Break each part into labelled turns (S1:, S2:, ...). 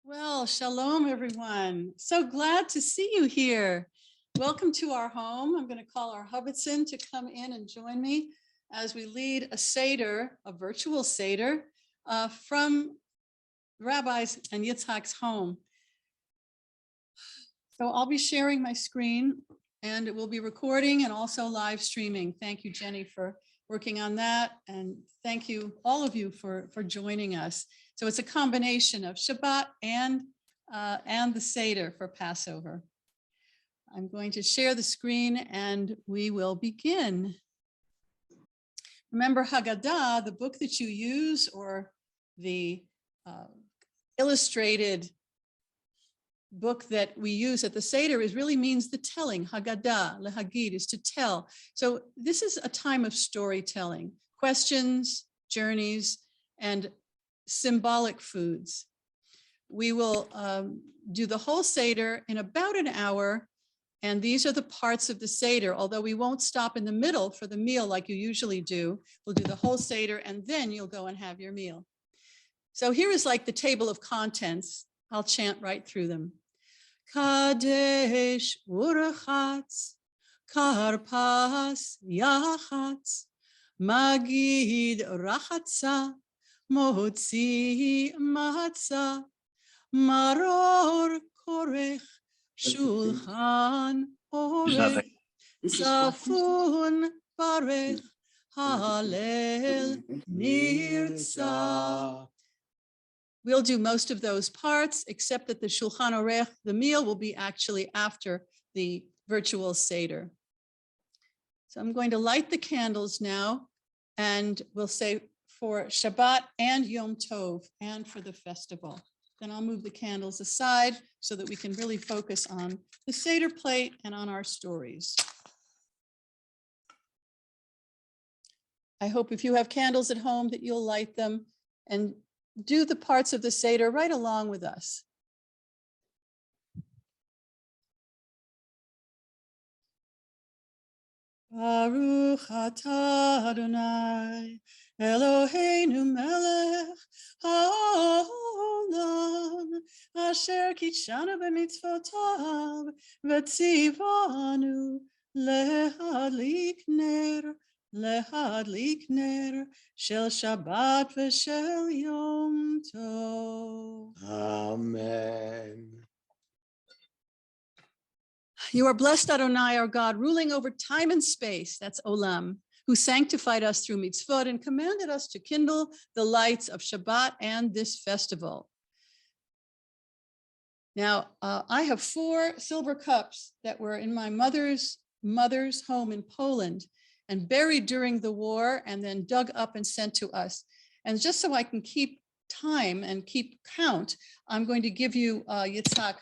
S1: Well, shalom, everyone. So glad to see you here. Welcome to our home. I'm going to call our Hubbardsson to come in and join me as we lead a Seder, a virtual Seder, from Rabbi's and Yitzhak's home. So I'll be sharing my screen and it will be recording and also live streaming. Thank you, Jenny, for working on that. And thank you, all of you, for joining us. So it's a combination of Shabbat and the Seder for Passover. I'm going to share the screen and we will begin. Remember Haggadah, the book that you use, or the illustrated book that we use at the Seder really means the telling. Haggadah, lehagid, is to tell. So this is a time of storytelling, questions, journeys, and symbolic foods. We will do the whole Seder in about an hour, and these are the parts of the Seder, although we won't stop in the middle for the meal like you usually do. We'll do the whole Seder, and then you'll go and have your meal. So here is like the table of contents. I'll chant right through them. Kadesh urachatz, karpas yachatz, magid rachatza, motzi matzah, maror korech, shulchan orech, tzafun barech, halel nirtzah. We'll do most of those parts, except that the Shulchan Orech, the meal, will be actually after the virtual Seder. So I'm going to light the candles now, and we'll say for Shabbat and Yom Tov, and for the festival. Then I'll move the candles aside so that we can really focus on the Seder plate and on our stories. I hope if you have candles at home that you'll light them and do the parts of the Seder right along with us. Baruch atah Adonai Eloheinu melech haolam asher kitshanu b'mitzvotav v'tzivanu lehadlik ner shel Shabbat v'shel Yom Tov.
S2: Amen.
S1: You are blessed, Adonai, our God, ruling over time and space, that's Olam, who sanctified us through mitzvot and commanded us to kindle the lights of Shabbat and this festival. Now, I have 4 silver cups that were in my mother's home in Poland and buried during the war and then dug up and sent to us. And just so I can keep time and keep count, I'm going to give you, Yitzhak,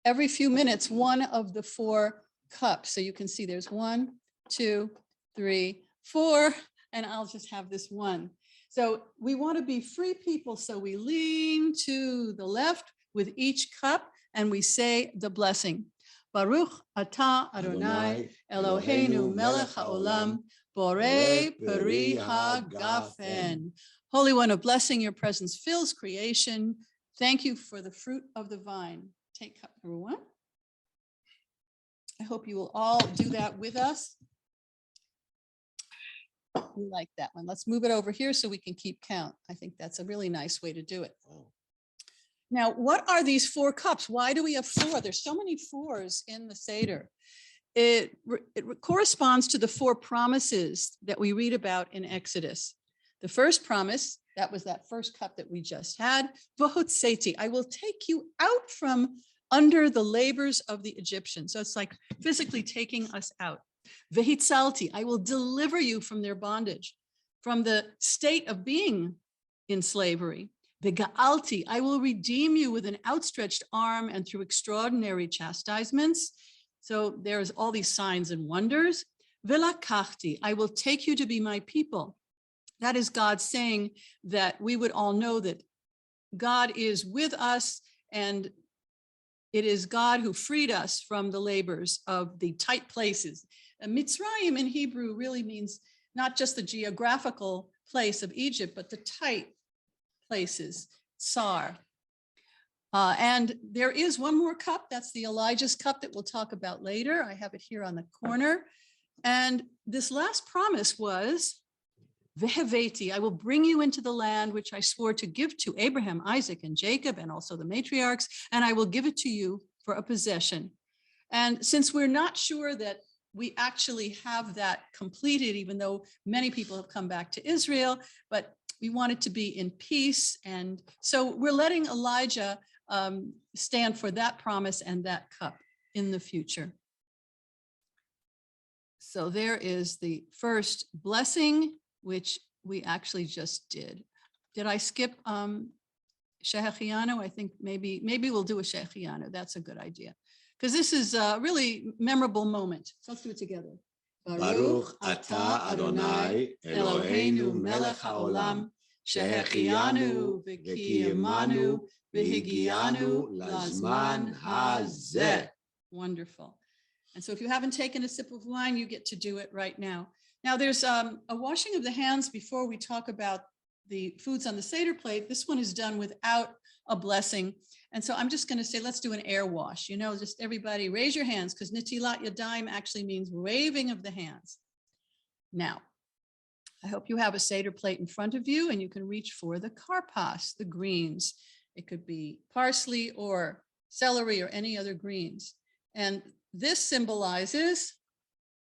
S1: every few minutes, one of the 4 cups. So you can see there's 1, 2, 3, 4, and I'll just have this one. So we want to be free people. So we lean to the left with each cup and we say the blessing. Baruch atah Adonai Eloheinu melech haolam borei peri hagafen. Holy One of blessing, your presence fills creation. Thank you for the fruit of the vine. Take cup number 1. I hope you will all do that with us. We like that one. Let's move it over here so we can keep count. I think that's a really nice way to do it. Now, what are these 4 cups? Why do we have 4? There's so many 4s in the Seder. It corresponds to the 4 promises that we read about in Exodus. The first promise, that was that first cup that we just had. V'hotzeti, I will take you out from under the labors of the Egyptians. So it's like physically taking us out. V'hitzalti, I will deliver you from their bondage, from the state of being in slavery. V'ga'alti, I will redeem you with an outstretched arm and through extraordinary chastisements. So there's all these signs and wonders. V'lakachti, I will take you to be my people. That is God saying that we would all know that God is with us, and it is God who freed us from the labors of the tight places. Mitzrayim in Hebrew really means not just the geographical place of Egypt, but the tight places, Tsar. And there is one more cup. That's the Elijah's cup that we'll talk about later. I have it here on the corner. And this last promise was, Veheveti, I will bring you into the land which I swore to give to Abraham, Isaac, and Jacob, and also the matriarchs, and I will give it to you for a possession. And since we're not sure that we actually have that completed, even though many people have come back to Israel, but we want it to be in peace. And so we're letting Elijah stand for that promise and that cup in the future. So there is the first blessing, which we actually just did. Did I skip Shehechianu? I think maybe we'll do a Shehechianu. That's a good idea. Because this is a really memorable moment. So let's do it together.
S2: Baruch atah Adonai Eloheinu melech haolam shehechianu v'kiyemanu v'higianu lazman hazeh.
S1: Wonderful. And so if you haven't taken a sip of wine, you get to do it right now. Now there's a washing of the hands before we talk about the foods on the Seder plate. This one is done without a blessing. And so I'm just going to say, let's do an air wash. Just everybody raise your hands, because Nitilat Yadayim actually means waving of the hands. Now, I hope you have a Seder plate in front of you and you can reach for the karpas, the greens. It could be parsley or celery or any other greens. And this symbolizes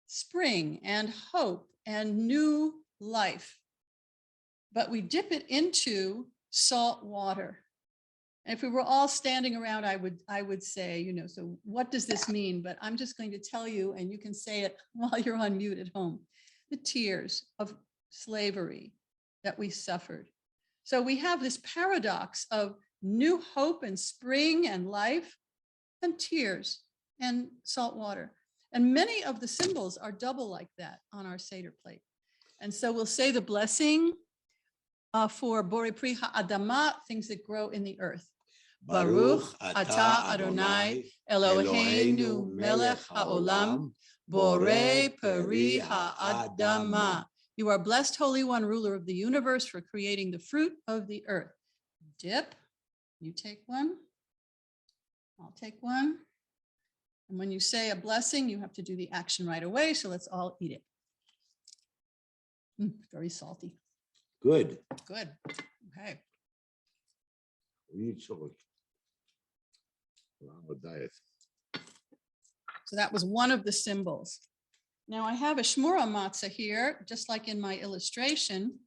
S1: spring and hope and new life. But we dip it into salt water. And if we were all standing around, I would say, so what does this mean? But I'm just going to tell you, and you can say it while you're on mute at home, the tears of slavery that we suffered. So we have this paradox of new hope and spring and life and tears and salt water. And many of the symbols are double like that on our Seder plate. And so we'll say the blessing for Borei Pri Ha'adama, things that grow in the earth. Baruch atah Adonai Eloheinu melech haolam borei peri ha'adama. You are blessed, Holy One, ruler of the universe, for creating the fruit of the earth. Dip. You take one. I'll take one. And when you say a blessing, you have to do the action right away. So let's all eat it. Very salty.
S2: Good.
S1: Good. Okay.
S2: We need salt. Our diet.
S1: So that was one of the symbols. Now I have a shmura matzah here, just like in my illustration.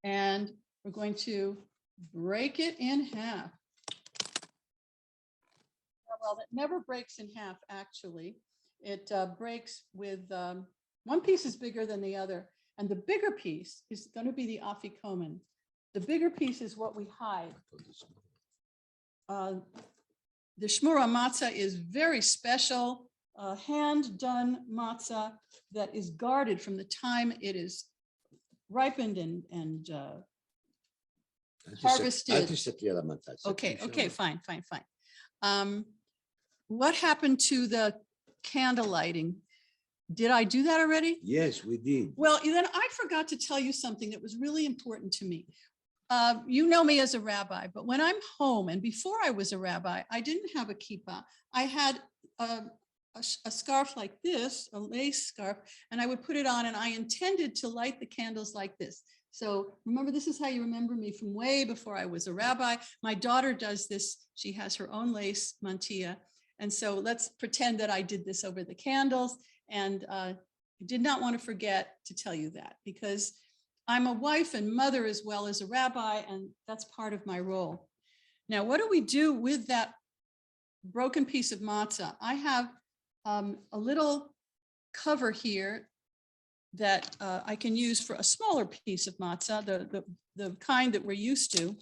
S1: And we're going to break it in half. Well, that never breaks in half, actually. It breaks with, one piece is bigger than the other. And the bigger piece is going to be the afikomen. The bigger piece is what we hide. The shmura matzah is very special, hand-done matzah that is guarded from the time it is ripened and harvested. Okay, fine. What happened to the candle lighting? Did I do that already?
S2: Yes, we did.
S1: Well, then I forgot to tell you something that was really important to me. You know me as a rabbi, but when I'm home, and before I was a rabbi, I didn't have a kippah. I had a scarf like this, a lace scarf, and I would put it on, and I intended to light the candles like this. So remember, this is how you remember me from way before I was a rabbi. My daughter does this. She has her own lace mantilla. And so let's pretend that I did this over the candles. And I did not want to forget to tell you that, because I'm a wife and mother as well as a rabbi, and that's part of my role. Now, what do we do with that broken piece of matzah? I have a little cover here that I can use for a smaller piece of matzah, the kind that we're used to,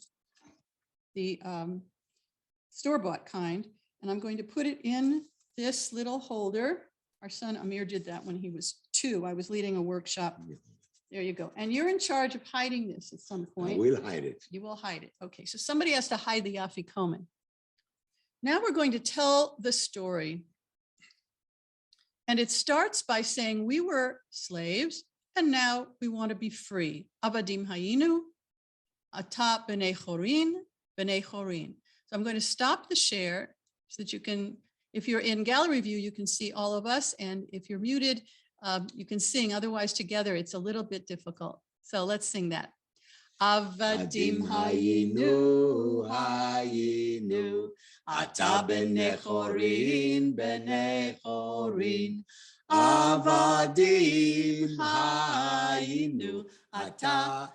S1: the store-bought kind. And I'm going to put it in this little holder. Our son Amir did that when he was 2. I was leading a workshop. There you go. And you're in charge of hiding this at some point.
S2: I will hide it.
S1: You will hide it. Okay, so somebody has to hide the afikomen. Now we're going to tell the story. And it starts by saying we were slaves and now we want to be free. Avadim hayinu, ata b'nei chorin, b'nei chorin. So I'm going to stop the share so that you can, if you're in gallery view, you can see all of us. And if you're muted, you can sing. Otherwise, together, it's a little bit difficult. So let's sing that. Avadim hayinu, hayinu, ata b'nei chorin, b'nei chorin. Avadim hayinu, ata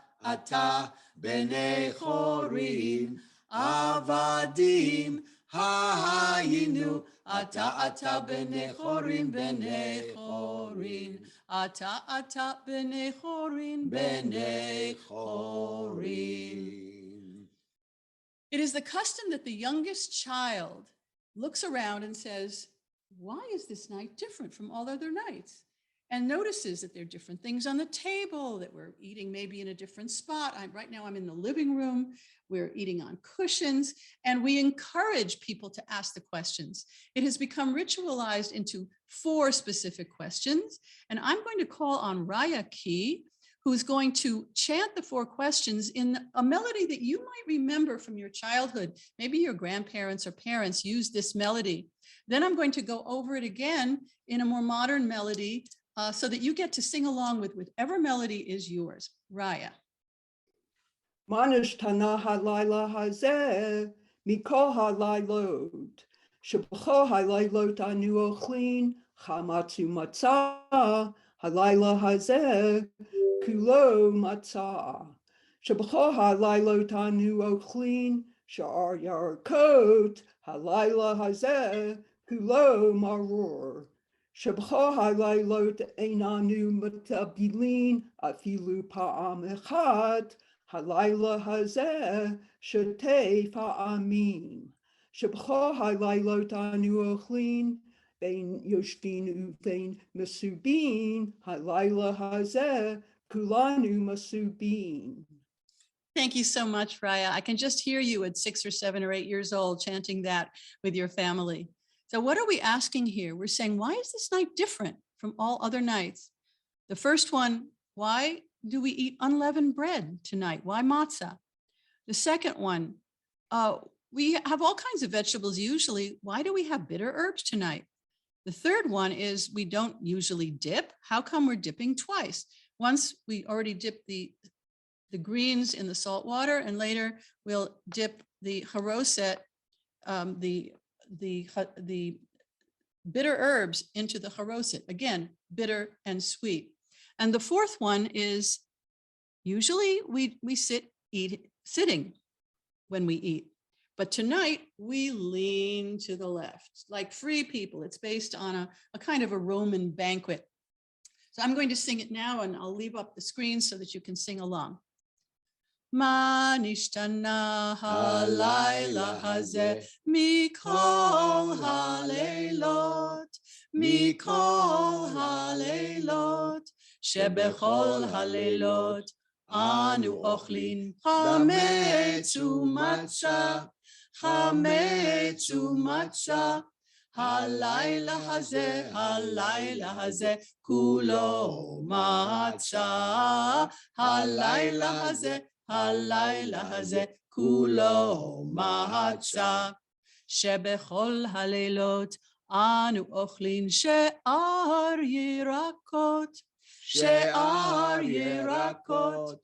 S1: b'nei chorin. Avadim hayinu, ata b'nei chorin, b'nei chorin. Ata b'nei chorin, b'nei chorin. It is the custom that the youngest child looks around and says, why is this night different from all other nights? And notices that there are different things on the table, that we're eating maybe in a different spot. Right now I'm in the living room, we're eating on cushions, and we encourage people to ask the questions. It has become ritualized into 4 specific questions, and I'm going to call on Raya Key, who's going to chant the 4 questions in a melody that you might remember from your childhood. Maybe your grandparents or parents used this melody. Then I'm going to go over it again in a more modern melody, so that you get to sing along with whatever melody is yours. Raya.
S3: Manish Tana Halayla Hazeh, Mikol Halaylot, Shabcho Halaylot Anu Ochlin, Chamatsu Matzah, Halayla Hazeh, Kulo Matzah, Shabcho Halaylot Anu Ochlin, Shar Yarkot, Halayla Hazeh, Kulo Maror. Shabcho halaylot einanu matabilin afilu pa'am echad halayla hazeh shetei fa'amim. Shabcho halaylot anu ochlin bein yoshvin uvein mesubin halayla hazeh kulanu mesubin.
S1: Thank you so much, Raya. I can just hear you at 6 or 7 or 8 years old chanting that with your family. So what are we asking here? We're saying, why is this night different from all other nights? The first one, why do we eat unleavened bread tonight? Why matzah? The second one, we have all kinds of vegetables usually. Why do we have bitter herbs tonight? The third one is we don't usually dip. How come we're dipping twice? Once we already dipped the greens in the salt water, and later we'll dip the haroset, the bitter herbs into the haroset. Again, bitter and sweet. And the fourth one is usually we sitting when we eat. But tonight we lean to the left, like free people. It's based on a kind of a Roman banquet. So I'm going to sing it now, and I'll leave up the screen so that you can sing along. Ma nishtana halayla hazeh mikol haleilot, mikol haleilot, shebechol haleilot anu ochlin chametz umatza, chametz umatza. Halayla hazeh, kulo matzah. Halayla hazeh, kulo matzah. Shebechol halelot anu ochlin she'ar yirakot, she'ar yirakot.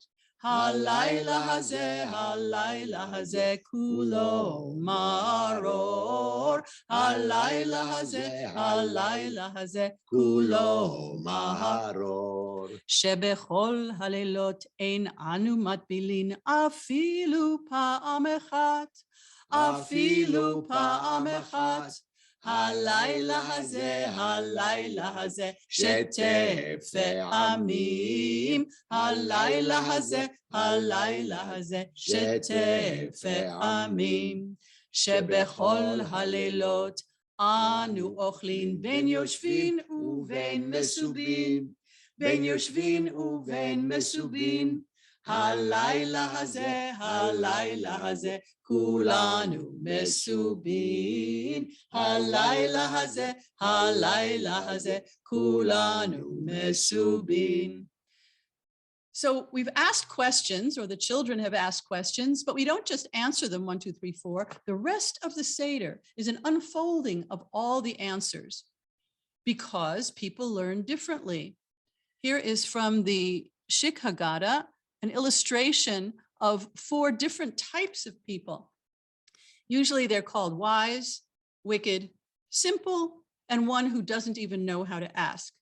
S1: Halayla hazeh, kulo maror. Halayla hazeh, kulo maror. Shebechol halelot ein anu matbilin afilu pa'am echat, afilu pa'am echat. Halayla hazeh, shetef ve'amim. Halayla hazeh, shetef ve'amim. Shebechol halelot anu ochlin ben yoshvin uven mesubin, ben yoshvin uven mesubin. Halayla hazeh, kulanu mesubin. Halayla hazeh, kulanu mesubin. So we've asked questions, or the children have asked questions, but we don't just answer them 1, 2, 3, 4. The rest of the Seder is an unfolding of all the answers because people learn differently. Here is from the Shik Haggadah, an illustration of 4 different types of people. Usually they're called wise, wicked, simple, and one who doesn't even know how to ask.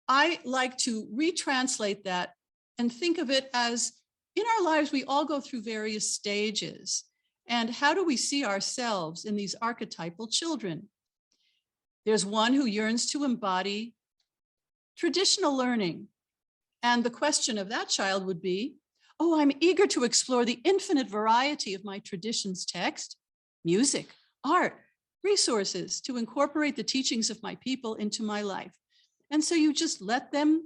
S1: I like to retranslate that and think of it as in our lives, we all go through various stages. And how do we see ourselves in these archetypal children? There's one who yearns to embody traditional learning. And the question of that child would be, oh, I'm eager to explore the infinite variety of my tradition's text, music, art, resources to incorporate the teachings of my people into my life. And so you just let them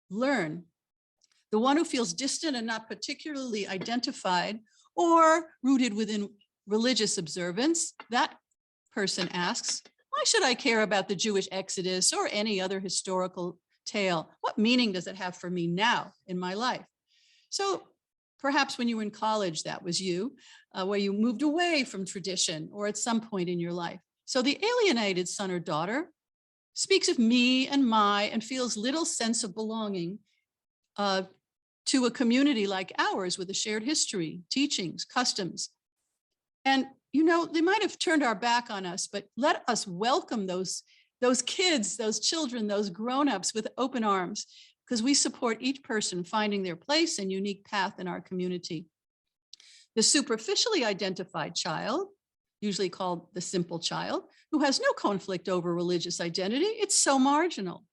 S1: learn. The one who feels distant and not particularly identified or rooted within religious observance, that person asks, why should I care about the Jewish Exodus or any other historical tale? What meaning does it have for me now in my life? So perhaps when you were in college, that was you, where you moved away from tradition or at some point in your life. So the alienated son or daughter speaks of me and my and feels little sense of belonging to a community like ours with a shared history, teachings, customs. And, you know, they might have turned our back on us, but let us welcome those kids, those children, those grown-ups with open arms, because we support each person finding their place and unique path in our community. The superficially identified child, usually called the simple child, who has no conflict over religious identity, it's so marginal.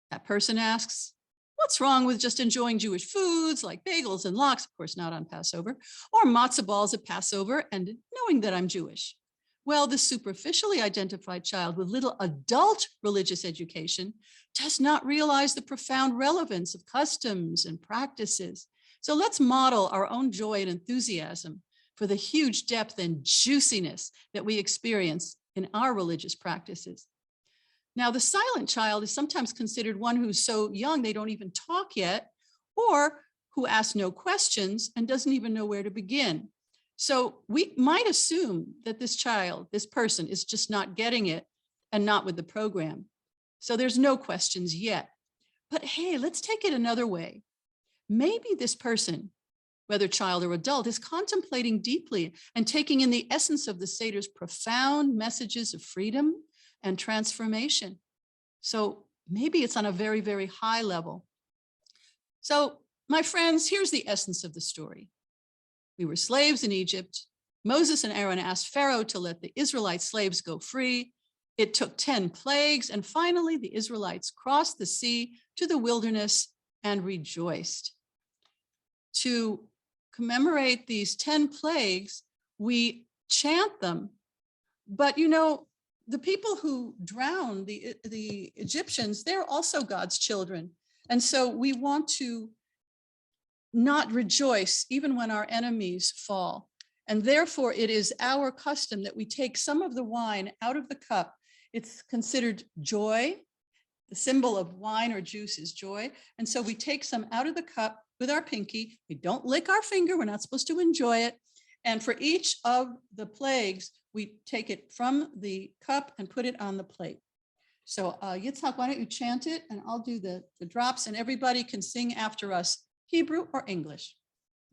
S1: That person asks, what's wrong with just enjoying Jewish foods like bagels and lox, of course not on Passover, or matzah balls at Passover and knowing that I'm Jewish? Well, the superficially identified child with little adult religious education does not realize the profound relevance of customs and practices. So let's model our own joy and enthusiasm for the huge depth and juiciness that we experience in our religious practices. Now, the silent child is sometimes considered one who's so young they don't even talk yet, or who asks no questions and doesn't even know where to begin. So we might assume that this child, this person, is just not getting it and not with the program. So there's no questions yet. But hey, let's take it another way. Maybe this person, whether child or adult, is contemplating deeply and taking in the essence of the Seder's profound messages of freedom and transformation. So maybe it's on a very, very high level. So my friends, here's the essence of the story. We were slaves in Egypt. Moses and Aaron asked Pharaoh to let the Israelite slaves go free. It took 10 plagues, and finally the Israelites crossed the sea to the wilderness and rejoiced. To commemorate these 10 plagues, we chant them. But you know, the people who drowned the Egyptians, they're also God's children. And so we want to not rejoice even when our enemies fall. And therefore it is our custom that we take some of the wine out of the cup. It's considered joy. The symbol of wine or juice is joy. And so we take some out of the cup with our pinky. We don't lick our finger. We're not supposed to enjoy it. And for each of the plagues, we take it from the cup and put it on the plate. So Yitzhak, why don't you chant it and I'll do the drops and everybody can sing after us, Hebrew or English.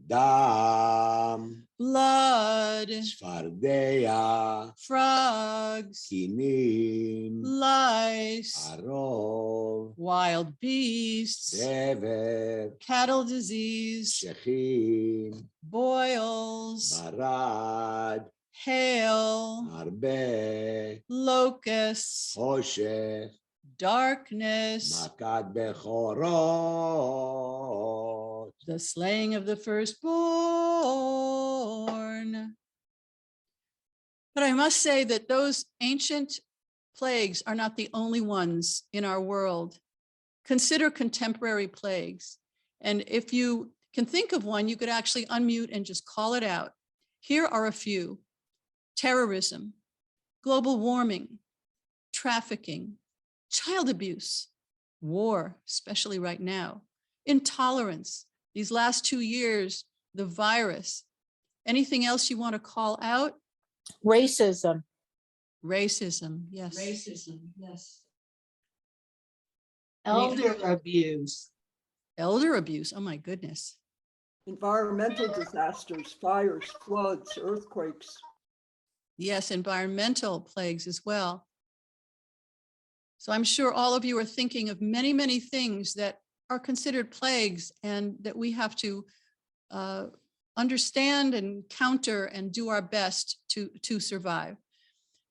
S2: Dam,
S1: Blood,
S2: Sfardeya,
S1: frogs,
S2: Kinin,
S1: lice,
S2: Arov,
S1: wild beasts,
S2: Dever,
S1: cattle disease,
S2: Shechin,
S1: boils,
S2: Barad,
S1: hail,
S2: Arbe,
S1: locusts,
S2: Hoshech,
S1: darkness,
S2: Makat Bechorot,
S1: the slaying of the firstborn. But I must say that those ancient plagues are not the only ones in our world. Consider contemporary plagues. And if you can think of one, you could actually unmute and just call it out. Here are a few: terrorism, global warming, trafficking, child abuse, war, especially right now, intolerance, these last 2 years, the virus. Anything else you want to call out?
S4: Racism.
S1: Racism, yes.
S4: Racism, yes.
S1: Any-
S4: Elder abuse.
S1: Elder abuse, oh my goodness.
S3: Environmental disasters, fires, floods, earthquakes.
S1: Yes, environmental plagues as well. So I'm sure all of you are thinking of many, many things that are considered plagues and that we have to understand and counter and do our best to survive.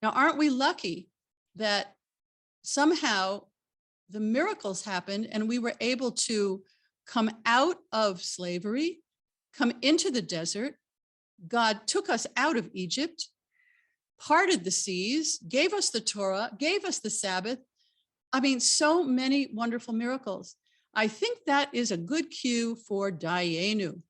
S1: Now, aren't we lucky that somehow the miracles happened and we were able to come out of slavery, come into the desert. God took us out of Egypt, parted the seas, gave us the Torah, gave us the Sabbath. I mean, so many wonderful miracles. I think that is a good cue for Dayenu.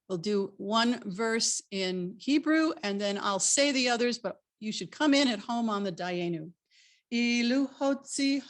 S1: We'll do one verse in Hebrew and then I'll say the others, but you should come in at home on the Dayenu. Ilu hotzianu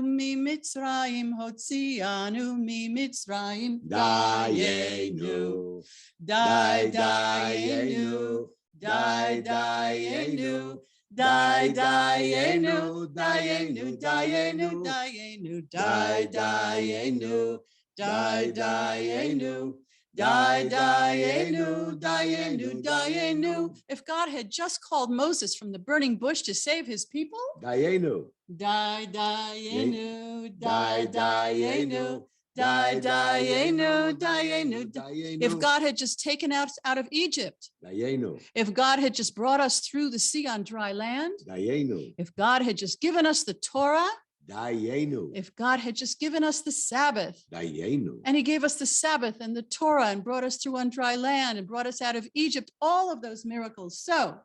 S1: mi Mitzrayim, hotzianu mi Mitzrayim.
S2: Dayenu.
S1: Dayenu. Dayenu. Dayenu. Dayenu. Dayenu. Dayenu. Dayenu. Dayenu. Dayenu, Dayenu, Dayenu. If God had just called Moses from the burning bush to save his people,
S2: Dayenu.
S1: Dayenu, Dayenu, Dayenu, Dayenu. If God had just taken us out of Egypt,
S2: Dayenu.
S1: if God had just brought us through the sea on dry land,
S2: Dayenu.
S1: if God had just given us the Torah,
S2: Dayenu.
S1: if God had just given us the Sabbath,
S2: Dayenu.
S1: and he gave us the Sabbath and the Torah and brought us through on dry land and brought us out of Egypt, all of those miracles. So,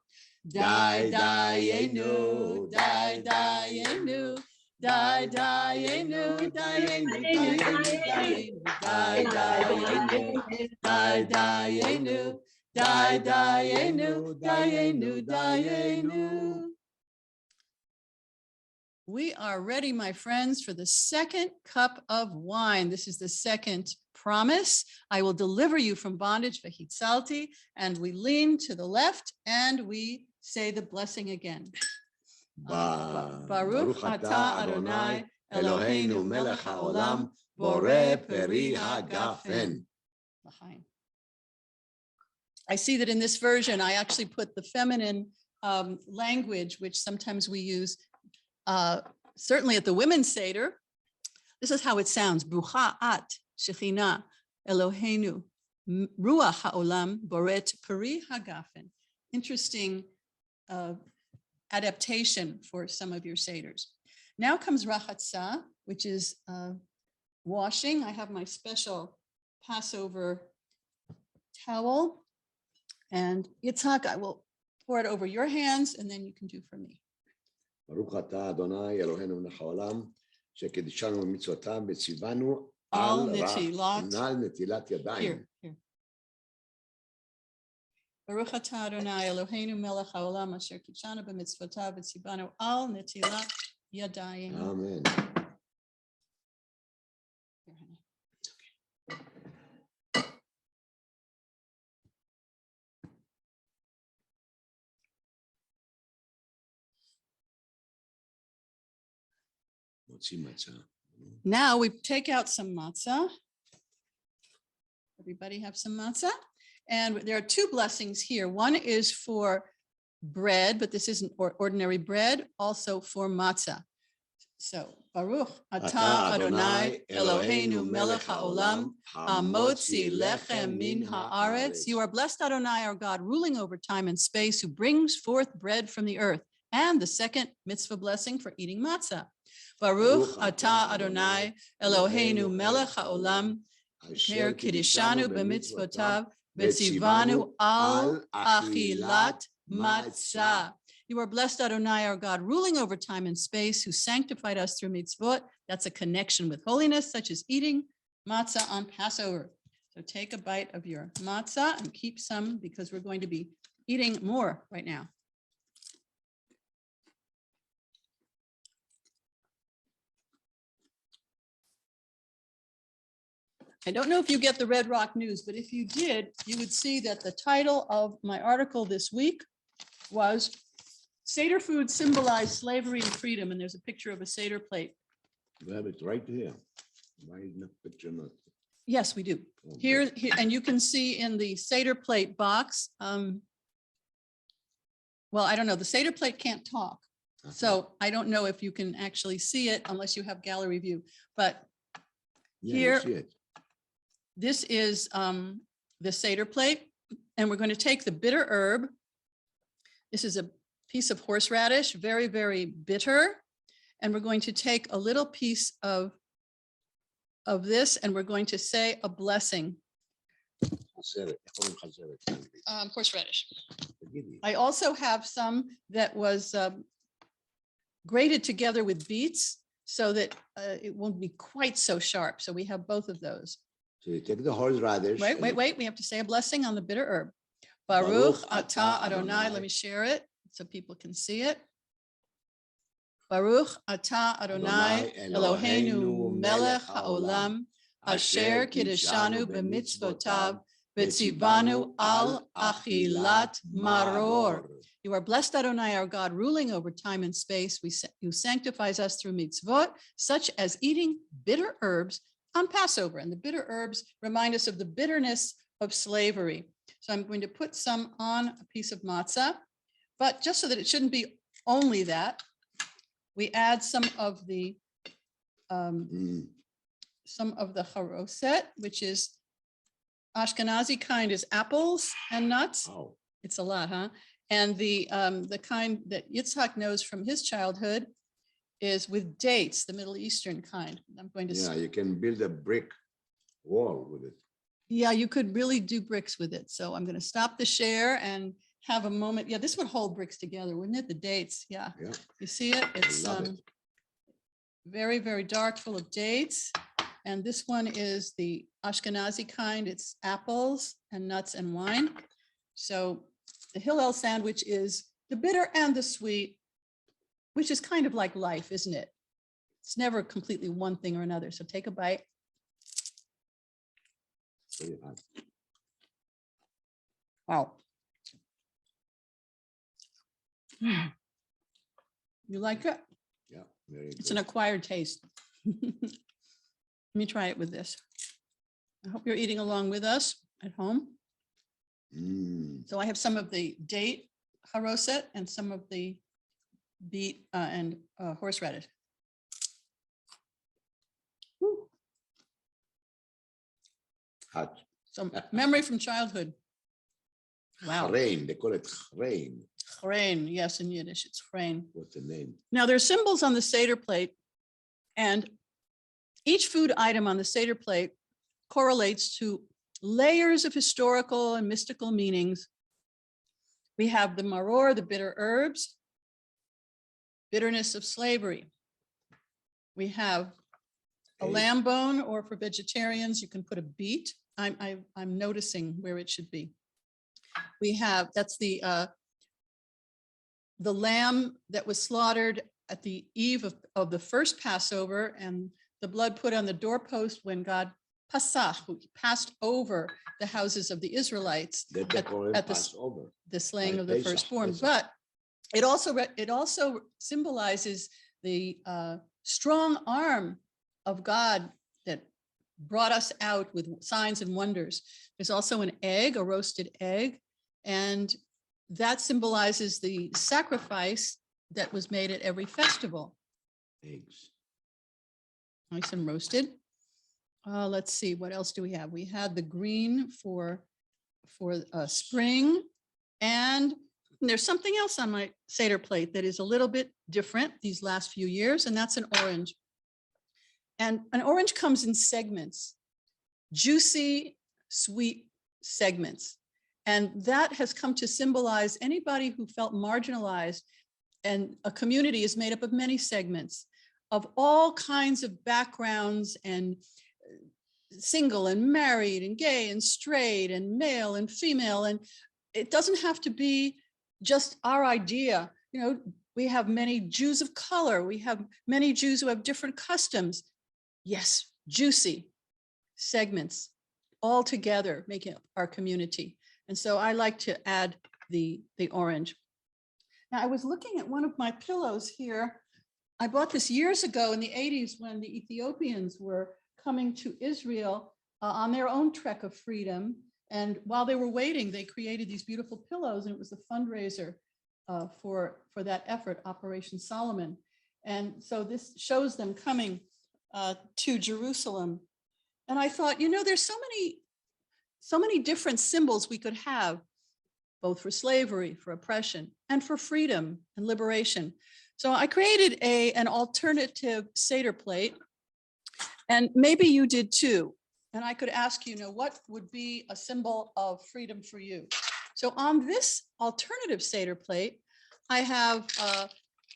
S1: Dayenu, Dayenu, Dayenu, Dayenu, Dayenu, Dayenu, Dayenu, Dayenu. We are ready, my friends, for the second cup of wine. This is the second promise. I will deliver you from bondage, v'hitzalti, and we lean to the left and we say the blessing again. Baruch atah Adonai Eloheinu melech haolam borei peri hagafen. I see that in this version, I actually put the feminine language, which sometimes we use certainly at the women's Seder. This is how it sounds. Brucha at Shechina Eloheinu Ruach Haolam Boret Peri Hagafen. Interesting adaptation for some of your Seders. Now comes Rachatzah, which is washing. I have my special Passover towel. And Yitzhak, I will pour it over your hands and then you can do for me.
S2: ברוך אתה אדוני אלוהינו מלך העולם שקידשנו במצוותיו וציוונו
S1: על
S2: נטילת ידיים.
S1: ברוך אתה אדוני אלוהינו מלך העולם אשר קידשנו במצוותיו וציוונו על נטילת ידיים.
S2: אמן.
S1: Now we take out some matzah. Everybody have some matzah. And there are two blessings here. One is for bread, but this isn't ordinary bread, also for matzah. So, Baruch atah Adonai Eloheinu melech haolam hamotzi lechem min haaretz. You are blessed, Adonai, our God, ruling over time and space, who brings forth bread from the earth. And the second mitzvah blessing for eating matzah. Baruch atah Adonai Eloheinu melech haolam asher kiddushanu b'mitzvotav v'tzivanu al achilat matzah. You are blessed, Adonai, our God, ruling over time and space, who sanctified us through mitzvot. That's a connection with holiness, such as eating matzah on Passover. So take a bite of your matzah and keep some because we're going to be eating more right now. I don't know if you get the Red Rock News, but if you did, you would see that the title of my article this week was Seder Food Symbolize Slavery and Freedom. And there's a picture of a Seder plate.
S2: You have it right here. Why isn't the picture not?
S1: Yes, we do.
S2: Oh,
S1: Here, and you can see in the Seder plate box. Well, I don't know. The Seder plate can't talk.
S2: good.
S1: So I don't know if you can actually see it unless you have gallery view. But
S2: Yeah, you
S1: here-
S2: see it.
S1: this is the Seder plate, and we're going to take the bitter herb. This is a piece of horseradish, very, very bitter. And we're going to take a little piece of this, and we're going to say a blessing.
S2: חזרת, איך אומרים חזרת באנגלית?
S1: Horseradish.
S2: תגידי.
S1: I also have some that was grated together with beets so that it won't be quite so sharp. So we have both of those.
S2: So you take the horseradish.
S1: Wait,
S2: and
S1: wait,
S2: you-
S1: wait. We have to say a blessing on the bitter herb.
S2: Baruch
S1: Baruch
S2: atah
S1: atah
S2: Adonai.
S1: Adonai. Let me share it so people can see it. Baruch atah Adonai Eloheinu melech haolam asher kiddushanu b'mitzvotav v'tzivanu al achilat maror. You are blessed, Adonai, our God, ruling over time and space. You sanctifies us through mitzvot, such as eating bitter herbs on Passover. And the bitter herbs remind us of the bitterness of slavery. So I'm going to put some on a piece of matzah, but just so that it shouldn't be only that, we add some of the charoset, which is Ashkenazi kind is apples and nuts.
S2: Oh,
S1: It's a lot, huh? And the kind that Yitzhak knows from his childhood is with dates, the Middle Eastern kind. I'm going to,
S2: yeah, you can build a brick wall with it.
S1: yeah, you could really do bricks with it. So I'm going to stop the share and have a moment. Yeah, this would hold bricks together, wouldn't it? The dates, yeah.
S2: Yeah,
S1: You see it? It's
S2: love it.
S1: very, very dark, full of dates. And this one is the Ashkenazi kind. It's apples and nuts and wine. So the Hillel sandwich is the bitter and the sweet, which is kind of like life, isn't it? It's never completely one thing or another. So take a bite.
S2: Very hot.
S1: Wow. Mm. You like it?
S2: Yeah, very
S1: It's an
S2: good.
S1: acquired taste. Let me try it with this. I hope you're eating along with us at home.
S2: Mm,
S1: So I have some of the date charoset and some of the beet and horseradish. Woo.
S2: hot.
S1: So memory from childhood. Wow.
S2: Chrein, they call it chrein.
S1: Chrein, yes, in Yiddish, it's chrein.
S2: What's the name?
S1: Now there's symbols on the Seder plate, and each food item on the Seder plate correlates to layers of historical and mystical meanings. We have the maror, the bitter herbs, bitterness of slavery. We have a
S2: Egg.
S1: lamb bone, or for vegetarians, you can put a beet. I'm noticing where it should be. We have, that's the lamb that was slaughtered at the eve of the first Passover, and the blood put on the doorpost when God passed over the houses of the Israelites
S2: That they
S1: at-
S2: call it
S1: at the s-
S2: Passover.
S1: the slaying
S2: Right,
S1: of the
S2: Pesach,
S1: firstborn,
S2: Pesach.
S1: but it also symbolizes the strong arm of God that brought us out with signs and wonders. There's also an egg, a roasted egg, and that symbolizes the sacrifice that was made at every festival.
S2: Eggs.
S1: Nice and roasted. Let's see, what else do we have? We had the green for spring, and there's something else on my Seder plate that is a little bit different these last few years, and that's an orange. And an orange comes in segments, juicy, sweet segments. And that has come to symbolize anybody who felt marginalized, and a community is made up of many segments of all kinds of backgrounds, and single and married and gay and straight and male and female. And it doesn't have to be just our idea. You know, we have many Jews of color. We have many Jews who have different customs. Yes, juicy. segments all together, making up our community. And so I like to add the orange. Now, I was looking at one of my pillows here. I bought this years ago in the 80s when the Ethiopians were coming to Israel on their own trek of freedom. And while they were waiting, they created these beautiful pillows, and it was a fundraiser for that effort, Operation Solomon. And so this shows them coming to Jerusalem. And I thought, you know, there's so many different symbols we could have, both for slavery, for oppression, and for freedom and liberation. So I created an alternative Seder plate, and maybe you did too. And I could ask you, what would be a symbol of freedom for you? So on this alternative Seder plate, I have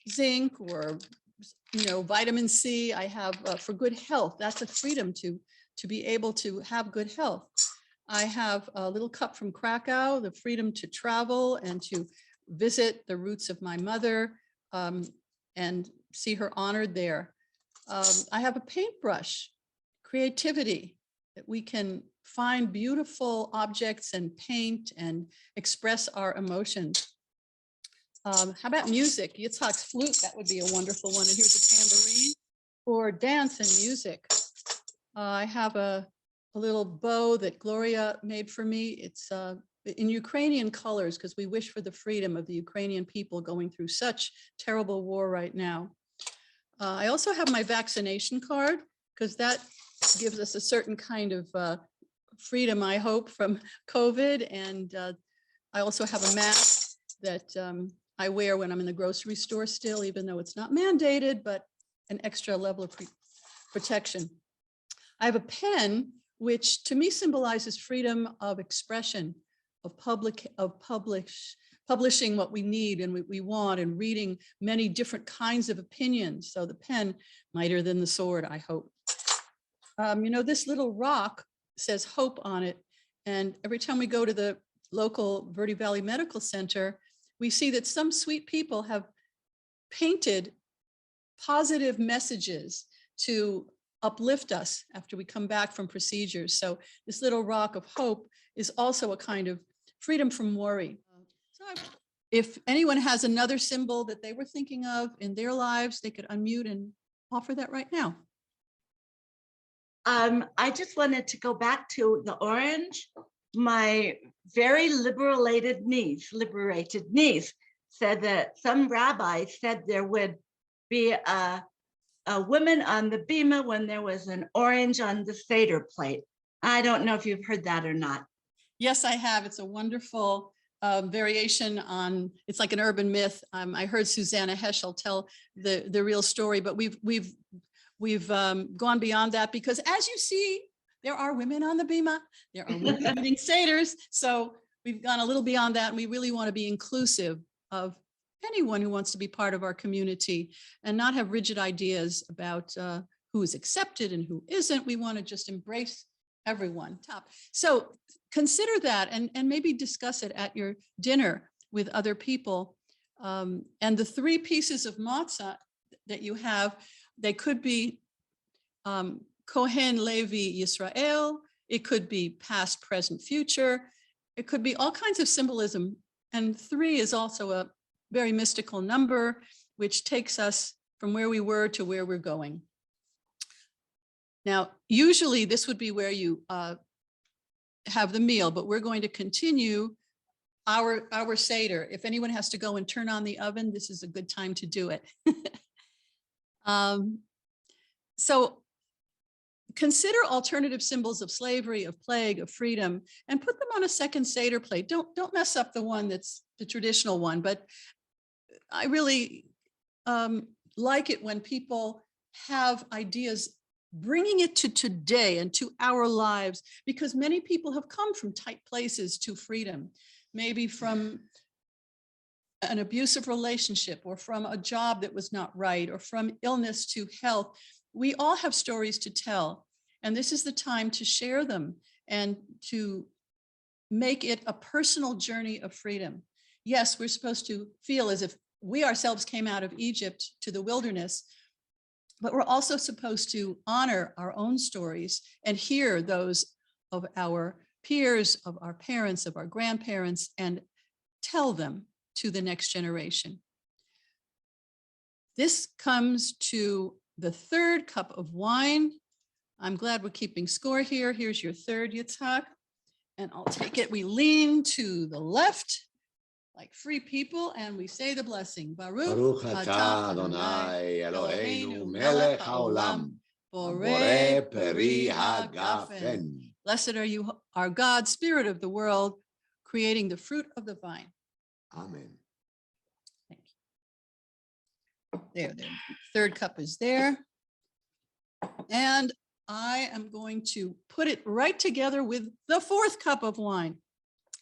S1: zinc or, vitamin C. I have for good health. That's a freedom to be able to have good health. I have a little cup from Krakow, the freedom to travel and to visit the roots of my mother and see her honored there. I have a paintbrush, creativity, that we can find beautiful objects and paint and express our emotions. How about music? Yitzhak's flute, that would be a wonderful one. And here's a tambourine for dance and music. I have a little bow that Gloria made for me. It's in Ukrainian colors because we wish for the freedom of the Ukrainian people going through such terrible war right now. I also have my vaccination card because that gives us a certain kind of freedom, I hope, from COVID. And I also have a mask that I wear when I'm in the grocery store still, even though it's not mandated, but an extra level of protection. I have a pen, which to me symbolizes freedom of expression, of publishing what we need and what we want, and reading many different kinds of opinions. So the pen, mightier than the sword, I hope. This little rock says hope on it. And every time we go to the local Verde Valley Medical Center, we see that some sweet people have painted positive messages to uplift us after we come back from procedures. So this little rock of hope is also a kind of freedom from worry. So if anyone has another symbol that they were thinking of in their lives, they could unmute and offer that right now.
S5: I just wanted to go back to the orange. My very liberated niece said that some rabbi said there would be a woman on the bima when there was an orange on the Seder plate. I don't know if you've heard that or not.
S1: Yes, I have. It's a wonderful variation on, it's like an urban myth. I heard Susanna Heschel tell the real story, but we've gone beyond that because, as you see, there are women on the bima, there are women eating Seders. So we've gone a little beyond that, and we really want to be inclusive of anyone who wants to be part of our community and not have rigid ideas about who is accepted and who isn't. We want to just embrace everyone. So consider that and maybe discuss it at your dinner with other people. And the 3 pieces of matzah that you have, they could be Kohen, Levi, Yisrael. It could be past, present, future. It could be all kinds of symbolism. And 3 is also a very mystical number, which takes us from where we were to where we're going. Now, usually this would be where you have the meal, but we're going to continue our Seder. If anyone has to go and turn on the oven, this is a good time to do it. So consider alternative symbols of slavery, of plague, of freedom, and put them on a second Seder plate. Don't mess up the one that's the traditional one, but I really like it when people have ideas, bringing it to today and to our lives, because many people have come from tight places to freedom, maybe from an abusive relationship or from a job that was not right or from illness to health. We all have stories to tell, and this is the time to share them and to make it a personal journey of freedom. Yes, we're supposed to feel as if we ourselves came out of Egypt to the wilderness, but we're also supposed to honor our own stories and hear those of our peers, of our parents, of our grandparents, and tell them to the next generation. This comes to the third cup of wine. I'm glad we're keeping score here. Here's your third, Yitzhak, and I'll take it. We lean to the left like free people, and we say the blessing.
S2: Baruch atah Adonai Eloheinu melech haolam, borei peri hagafen.
S1: Blessed are you, our God, Spirit of the world, creating the fruit of the vine.
S2: Amen.
S1: Thank you. There, the third cup is there. And I am going to put it right together with the fourth cup of wine.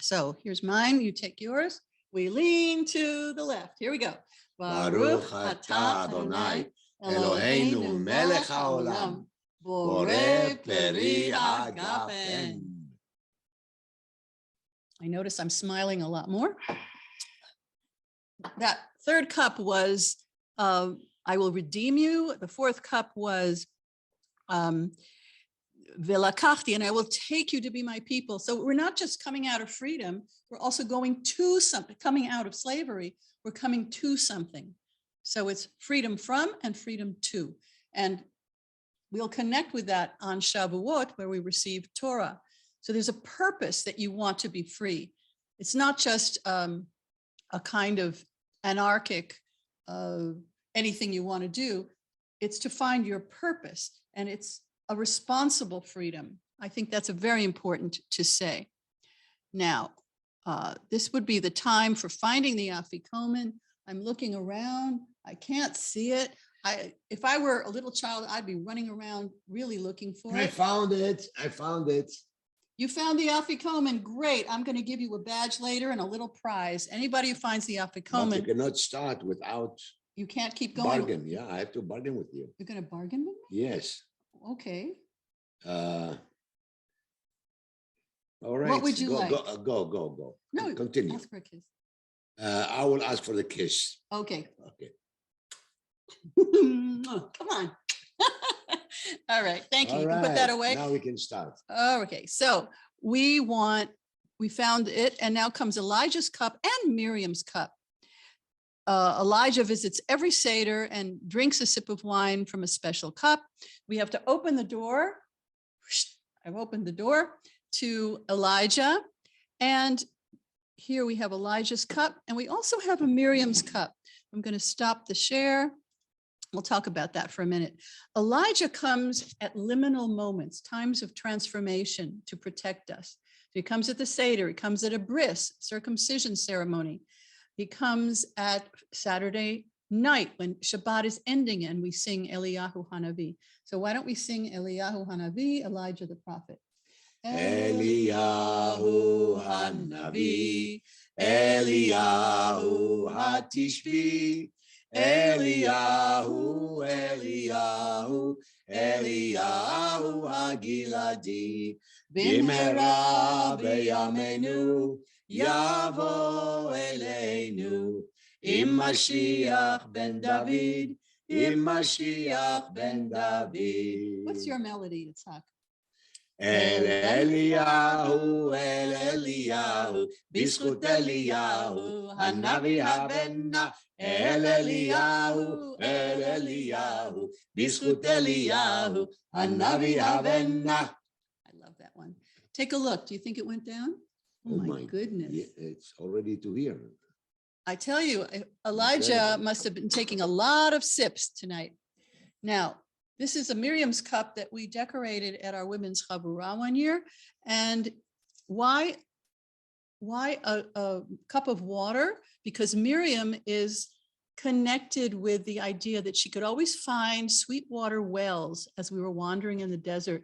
S1: So here's mine, you take yours. We lean to the left. Here we go.
S2: Baruch atah Adonai Eloheinu melech haolam, borei peri hagafen.
S1: I notice I'm smiling a lot more. That third cup was, I will redeem you. The fourth cup was, Velakachti, and I will take you to be my people. So we're not just coming out of freedom, we're also going to something, coming out of slavery, we're coming to something. So it's freedom from and freedom to. And we'll connect with that on Shavuot, where we receive Torah. So there's a purpose that you want to be free. It's not just a kind of anarchic, anything you want to do. It's to find your purpose, and it's a responsible freedom. I think that's a very important to say. Now, this would be the time for finding the afikomen. I'm looking around. I can't see it. If I were a little child, I'd be running around really looking for
S2: I
S1: it.
S2: found it. I found it.
S1: You found the afikomen. Great. I'm going to give you a badge later and a little prize. Anybody who finds the
S2: But you
S1: afikomen,
S2: cannot start without
S1: you can't keep going.
S2: bargain. Yeah, I have to bargain with you.
S1: You're going to bargain with
S2: Yes.
S1: me? Okay.
S2: All right.
S1: What would you like?
S2: Go.
S1: No,
S2: Continue.
S1: ask for a kiss.
S2: I will ask for the kiss.
S1: Okay.
S2: Okay.
S1: Come on. All right. Thank you.
S2: All
S1: You can put that
S2: right,
S1: away.
S2: Now we can start.
S1: Oh, okay. So we found it, and now comes Elijah's cup and Miriam's cup. Elijah visits every Seder and drinks a sip of wine from a special cup. We have to open the door. I've opened the door to Elijah. And here we have Elijah's cup, and we also have a Miriam's cup. I'm going to stop the share. We'll talk about that for a minute. Elijah comes at liminal moments, times of transformation to protect us. He comes at the Seder, he comes at a bris, circumcision ceremony. He comes at Saturday night when Shabbat is ending and we sing Eliyahu Hanavi. So why don't we sing Eliyahu Hanavi, Elijah the prophet?
S2: Eliyahu Hanavi, Eliyahu Hatishbi, Eliyahu, Eliyahu, Eliyahu Hagiladi, Bimera beyamenu, Yavo Eleinu, Im Mashiach ben David, Im Mashiach ben David.
S1: What's your melody, Yitzhak?
S2: El Eliyahu, Bizchut Eliyahu, Hanavi Habenna, El Eliyahu, Bizchut Eliyahu, Hanavi Habenna.
S1: I love that one. Take a look. Do you think it went down? Oh my goodness.
S2: Yeah, it's already to hear.
S1: I tell you, Elijah must have been taking a lot of sips tonight. Now, this is a Miriam's cup that we decorated at our women's chavurah one year. And why a cup of water? Because Miriam is connected with the idea that she could always find sweet water wells as we were wandering in the desert.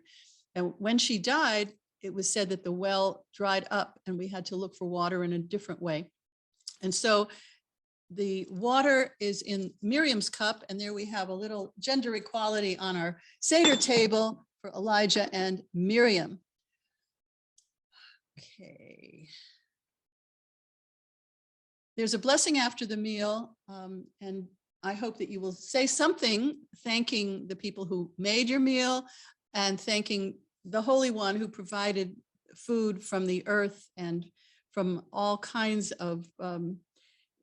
S1: And when she died, it was said that the well dried up and we had to look for water in a different way. And so the water is in Miriam's cup, and there we have a little gender equality on our Seder table for Elijah and Miriam. Okay. There's a blessing after the meal, and I hope that you will say something thanking the people who made your meal and thanking the Holy One who provided food from the earth and from all kinds of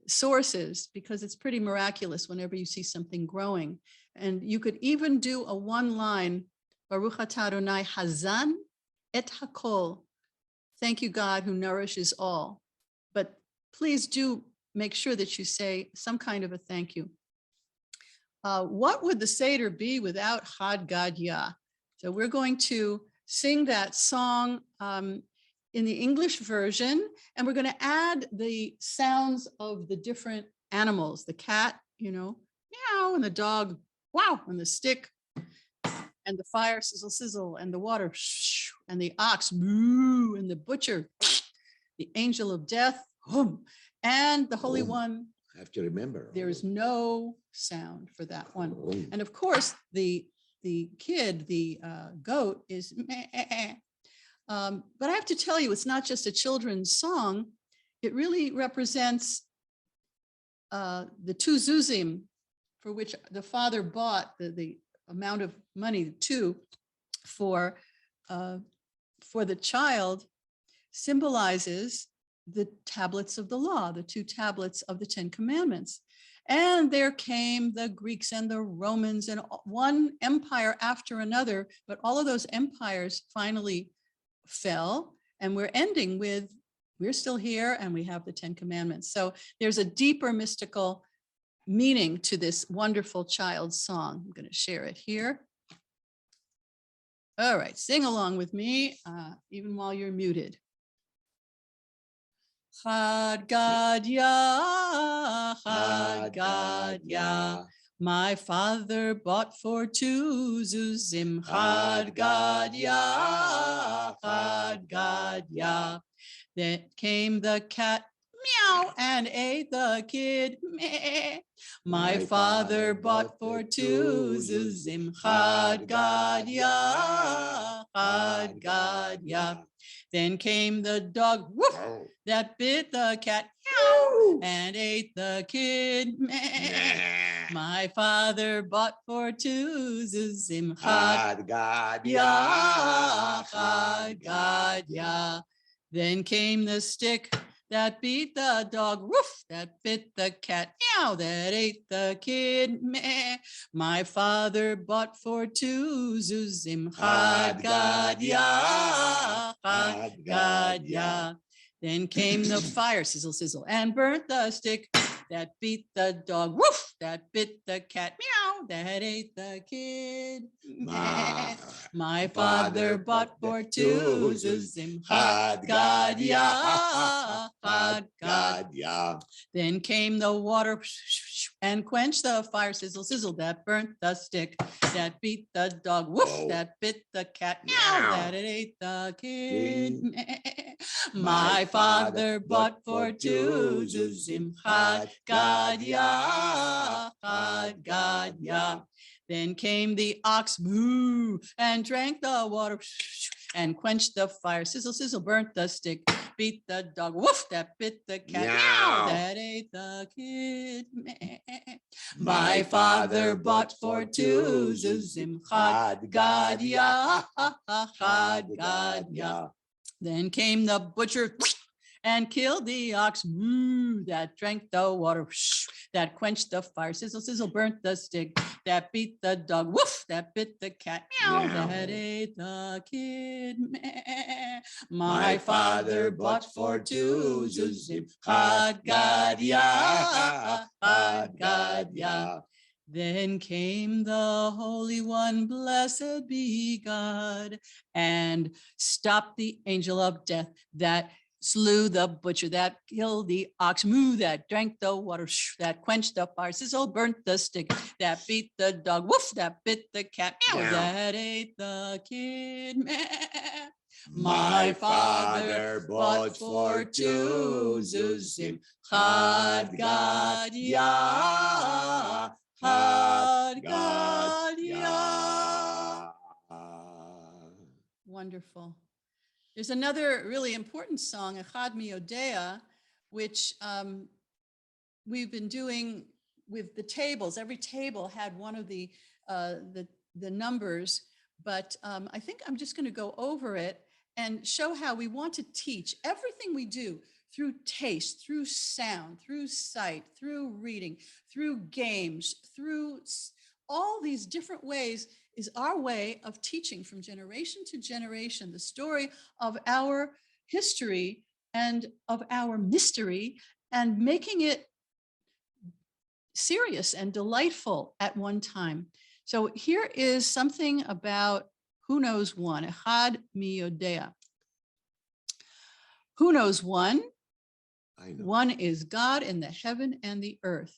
S1: sources, because it's pretty miraculous whenever you see something growing. And you could even do a one line, Baruch atah Adonai Hazan et hakol. Thank you, God, who nourishes all. But please do make sure that you say some kind of a thank you. What would the Seder be without Chad Gadya? So we're going to sing that song in the English version, and we're going to add the sounds of the different animals, the cat, meow, and the dog, wow, and the stick, and the fire, sizzle, sizzle, and the water, shh, and the ox, moo, and the butcher, the angel of death, hum, and the Holy One.
S2: I have to remember.
S1: There is no sound for that one.
S2: Oh.
S1: And of course, the kid, the goat, is meh. But I have to tell you, it's not just a children's song. It really represents the two zuzim, for which the father bought the amount of money, two, for the child, symbolizes the tablets of the law, the two tablets of the 10 Commandments. And there came the Greeks and the Romans and one empire after another, but all of those empires finally fell, and we're ending with, we're still here and we have the 10 Commandments. So there's a deeper mystical meaning to this wonderful child's song. I'm going to share it here. All right, sing along with me, even while you're muted. Chad Gadya, Chad Gadya, my father bought for two zuzim. Chad Gadya, Chad Gadya. Then came the cat, meow, and ate the kid, meh. My father bought for two zuzim. Chad Gadya, Chad Gadya. Then came the dog, woof, that bit the cat, meow, and ate the kid, meh. My father bought for two zuzim. Chad Gadya, Chad Gadya. Then came the stick that beat the dog, woof, that bit the cat, meow, that ate the kid, meh. My father bought for two zuzim. Chad Gadya, Chad Gadya. Then came the fire, sizzle, sizzle, and burnt the stick that beat the dog, woof, that bit the cat, meow, that ate the kid. My father bought for two zuzim. Chad Gadya, Chad Gadya. Then came the water and quenched the fire, sizzle, sizzle, that burnt the stick that beat the dog, woof, that bit the cat, meow, that it ate the kid. My father bought for two zuzim. Chad Gadya, Chad Gadya. Then came the ox, moo, and drank the water and quenched the fire, sizzle, sizzle, burnt the stick, beat the dog, woof, that bit the cat, meow, that ate the kid. My father bought for two zuzim. Chad Gadya, Chad Gadya. Then came the butcher and killed the ox, moo, that drank the water, that quenched the fire, sizzle, sizzle, burnt the stick, that beat the dog, woof, that bit the cat, meow, that ate the kid. My father bought for two zuzim. Chad Gadya, Chad Gadya. Then came the Holy One, blessed be God, and stopped the angel of death that slew the butcher, that killed the ox, moo, that drank the water, that quenched the fire, sizzle, burnt the stick, that beat the dog, woof, that bit the cat, meow, that ate the kid. My father bought for two zuzim. Chad Gadya, Chad Gadya. Wonderful. There's another really important song, Echad Mi Yodea, which we've been doing with the tables. Every table had one of the numbers, but I think I'm just going to go over it and show how we want to teach everything we do through taste, through sound, through sight, through reading, through games, through all these different ways is our way of teaching from generation to generation the story of our history and of our mystery and making it serious and delightful at one time. So here is something about who knows one, Echad mi yodea. Who knows one?
S2: I know.
S1: One is God in the heaven and the earth.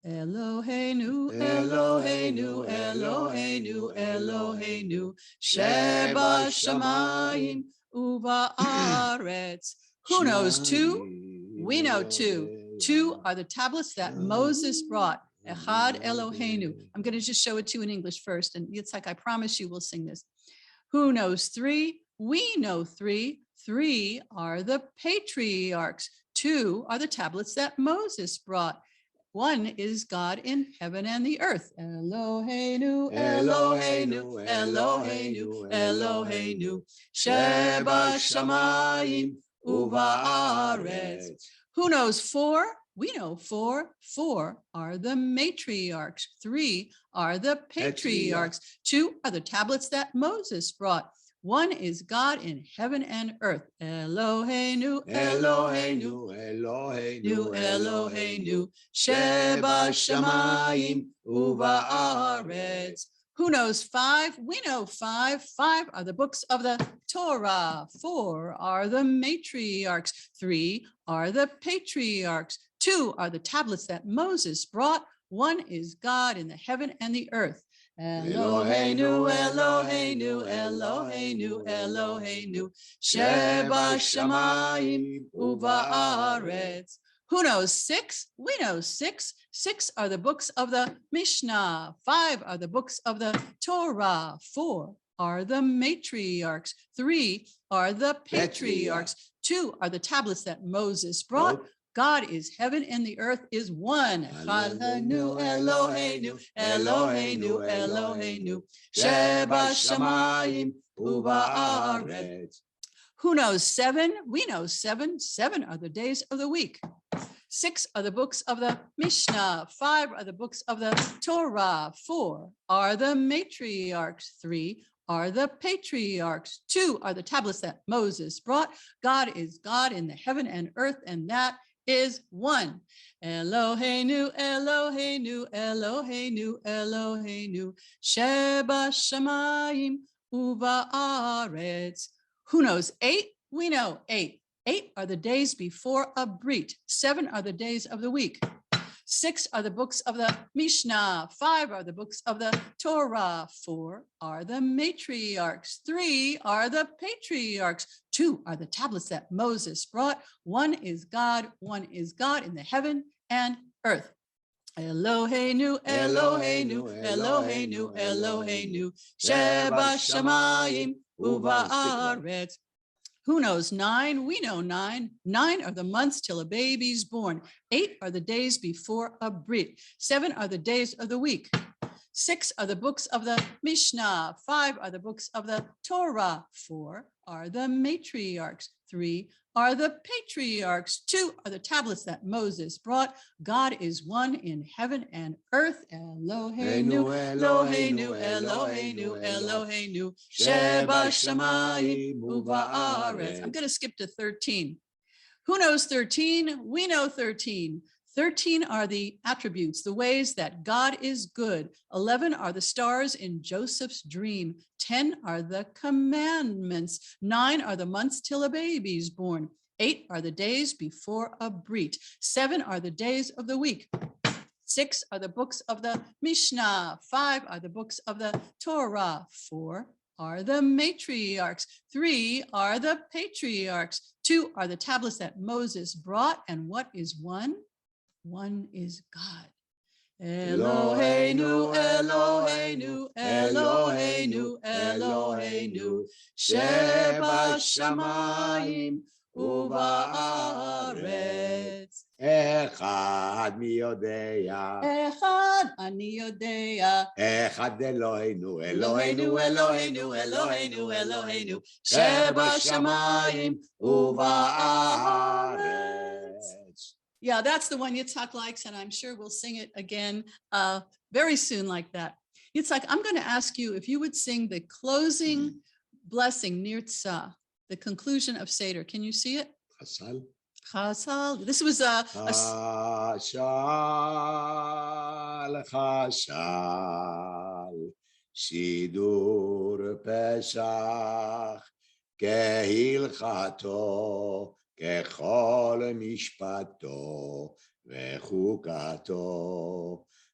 S1: Eloheinu,
S2: Eloheinu,
S1: Eloheinu, Eloheinu,
S2: Eloheinu,
S1: Eloheinu, Sheba Shamayim Uba'aretz. Who knows two? We know two. Two are the tablets that Moses brought. Echad Eloheinu. I'm going to just show it to you in English first. And it's like, I promise you we'll sing this. Who knows three? We know three. Three are the patriarchs. Two are the tablets that Moses brought. One is God in heaven and the earth. Eloheinu, Eloheinu, Eloheinu, Eloheinu, Sheba Shamayim Uba'aretz. Who knows four? We know four. Four are the matriarchs. Three are the patriarchs. Two are the tablets that Moses brought. One is God in heaven and earth. Eloheinu, Eloheinu,
S2: Eloheinu,
S1: Eloheinu, Sheba Shamayim Uba'aretz. Who knows five? We know five. Five are the books of the Torah. Four are the matriarchs. Three are the patriarchs. Two are the tablets that Moses brought. One is God in the heaven and the earth. Eloheinu, Eloheinu, Eloheinu, Eloheinu, Sheba Shamayim Uba'aretz. Who knows six? We know six. Six are the books of the Mishnah. Five are the books of the Torah. Four are the matriarchs. Three are the patriarchs. Two are the tablets that Moses brought. God is heaven and the earth is one. Eloheinu, Eloheinu, Eloheinu, Eloheinu, Sheba Shamayim Uba'aretz. Who knows seven? We know seven. Seven are the days of the week. Six are the books of the Mishnah. Five are the books of the Torah. Four are the matriarchs. Three are the patriarchs. Two are the tablets that Moses brought. God is God in the heaven and earth, and that is one. Eloheinu, Eloheinu, Eloheinu, Eloheinu, Sheba Shamayim Uba'aretz. Who knows eight? We know eight. Eight are the days before a brit. Seven are the days of the week. Six are the books of the Mishnah. Five are the books of the Torah. Four are the matriarchs. Three are the patriarchs. Two are the tablets that Moses brought. One is God in the heaven and earth. Eloheinu, Eloheinu, Eloheinu, Eloheinu, Sheba Shamayim Uba'aretz. Who knows nine? We know nine. Nine are the months till a baby's born. Eight are the days before a brit. Seven are the days of the week. Six are the books of the Mishnah. Five are the books of the Torah. Four are the matriarchs. Three are the patriarchs. Two are the tablets that Moses brought. God is one in heaven and earth. Eloheinu, Eloheinu, Eloheinu, Eloheinu, Sheba Shamayim Uba'aretz. I'm going to skip to 13. Who knows 13? We know 13. 13 are the attributes, the ways that God is good. 11 are the stars in Joseph's dream. 10 are the commandments. 9 are the months till a baby's born. 8 are the days before a brit. 7 are the days of the week. 6 are the books of the Mishnah. 5 are the books of the Torah. 4 are the matriarchs. 3 are the patriarchs. 2 are the tablets that Moses brought. And what is one? One is God. Eloheinu, Eloheinu, Eloheinu, Eloheinu, Sheba Shamayim Uba'aretz.
S2: אחד מי יודע,
S1: אחד אני יודע,
S2: אחד אלוהינו,
S1: אלוהינו, אלוהינו, אלוהינו, אלוהינו, שבשמיים ובארץ. Yeah, that's the one Yitzhak likes, and I'm sure we'll sing it again very soon like that. Yitzhak, I'm going to ask you if you would sing the closing blessing, Nirtza, the conclusion of Seder. Can you see it?
S2: חסל.
S1: Chazal. This was a
S2: חשל, חשל, שידור פסח, כהלכתו, ככל משפטו וחוקתו,